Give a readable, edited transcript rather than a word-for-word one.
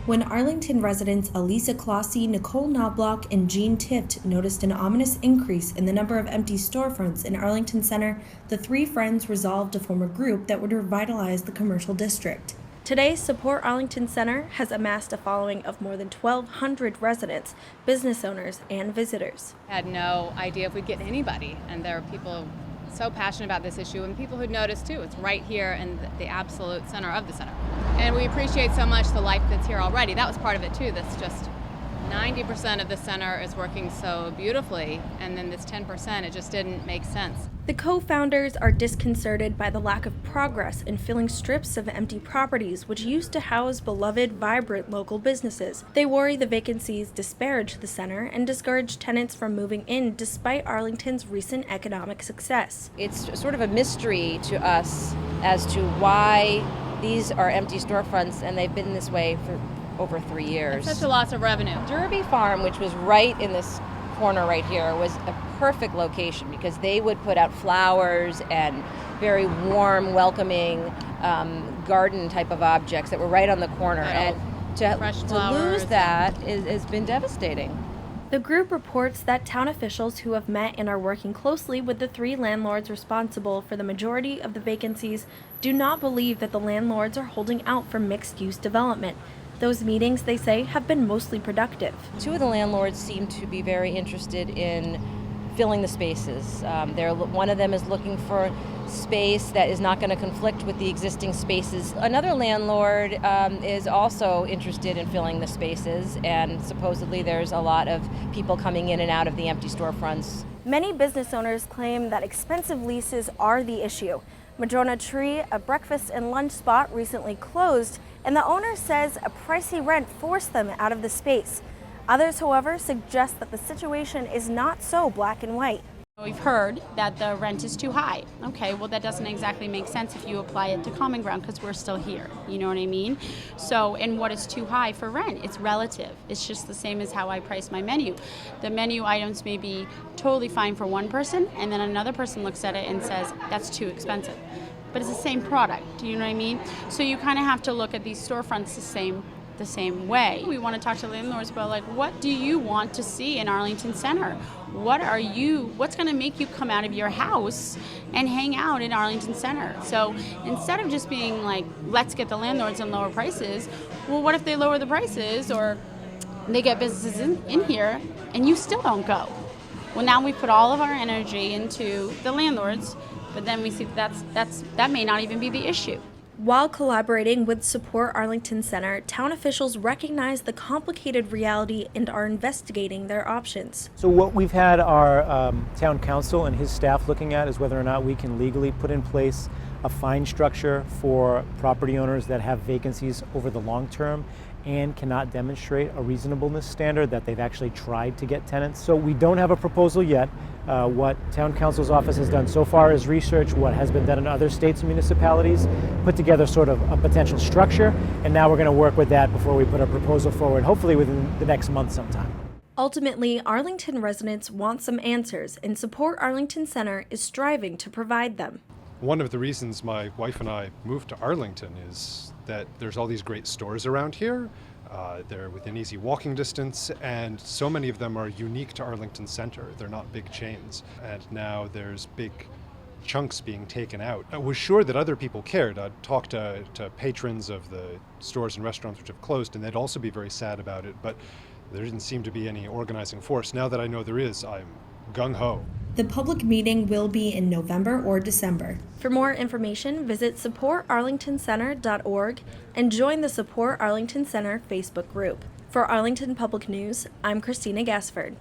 When Arlington residents Alyssa Clossey, Nicole Knobloch, and Jean Tift noticed an ominous increase in the number of empty storefronts in Arlington Center, the three friends resolved to form a group that would revitalize the commercial district. Today, Support Arlington Center has amassed a following of more than 1,200 residents, business owners, and visitors. I had no idea if we'd get anybody, and there are people so passionate about this issue, and people who'd noticed too. It's right here in the absolute center of the center. And we appreciate so much the life that's here already. That was part of it too. That's just 90% of the center is working so beautifully, and then this 10%, it just didn't make sense. The co-founders are disconcerted by the lack of progress in filling strips of empty properties which used to house beloved, vibrant local businesses. They worry the vacancies disparage the center and discourage tenants from moving in despite Arlington's recent economic success. It's sort of a mystery to us as to why these are empty storefronts, and they've been this way for over 3 years. It's such a loss of revenue. Derby Farm, which was right in this corner right here, was a perfect location because they would put out flowers and very warm, welcoming garden type of objects that were right on the corner. And to lose that has been devastating. The group reports that town officials who have met and are working closely with the three landlords responsible for the majority of the vacancies do not believe that the landlords are holding out for mixed-use development. Those meetings, they say, have been mostly productive. Two of the landlords seem to be very interested in filling the spaces. One of them is looking for space that is not going to conflict with the existing spaces. Another landlord is also interested in filling the spaces, and supposedly there's a lot of people coming in and out of the empty storefronts. Many business owners claim that expensive leases are the issue. Madrona Tree, a breakfast and lunch spot, recently closed, and the owner says a pricey rent forced them out of the space. Others, however, suggest that the situation is not so black and white. We've heard that the rent is too high. Okay, well that doesn't exactly make sense if you apply it to common ground because we're still here, you know what I mean? So, and what is too high for rent? It's relative. It's just the same as how I price my menu. The menu items may be totally fine for one person, and then another person looks at it and says, that's too expensive. But it's the same product, do you know what I mean? So you kind of have to look at these storefronts the same way. We want to talk to landlords about, like, what do you want to see in Arlington Center? What's going to make you come out of your house and hang out in Arlington Center? So instead of just being like, let's get the landlords and lower prices, well, what if they lower the prices or they get businesses in here and you still don't go? Well, now we put all of our energy into the landlords, but then we see that may not even be the issue. While collaborating with Support Arlington Center, town officials recognize the complicated reality and are investigating their options. So what we've had our town council and his staff looking at is whether or not we can legally put in place a fine structure for property owners that have vacancies over the long term and cannot demonstrate a reasonableness standard that they've actually tried to get tenants. So we don't have a proposal yet. What town council's office has done so far is research what has been done in other states and municipalities, put together sort of a potential structure, and now we're going to work with that before we put a proposal forward, hopefully within the next month sometime. Ultimately, Arlington residents want some answers, and Support Arlington Center is striving to provide them. One of the reasons my wife and I moved to Arlington is that there's all these great stores around here. They're within easy walking distance, and so many of them are unique to Arlington Center. They're not big chains, and now there's big chunks being taken out. I was sure that other people cared. I'd talked to patrons of the stores and restaurants which have closed, and they'd also be very sad about it, but there didn't seem to be any organizing force. Now that I know there is, I'm gung-ho. The public meeting will be in November or December. For more information, visit supportarlingtoncenter.org and join the Support Arlington Center Facebook group. For Arlington Public News, I'm Christina Gassford.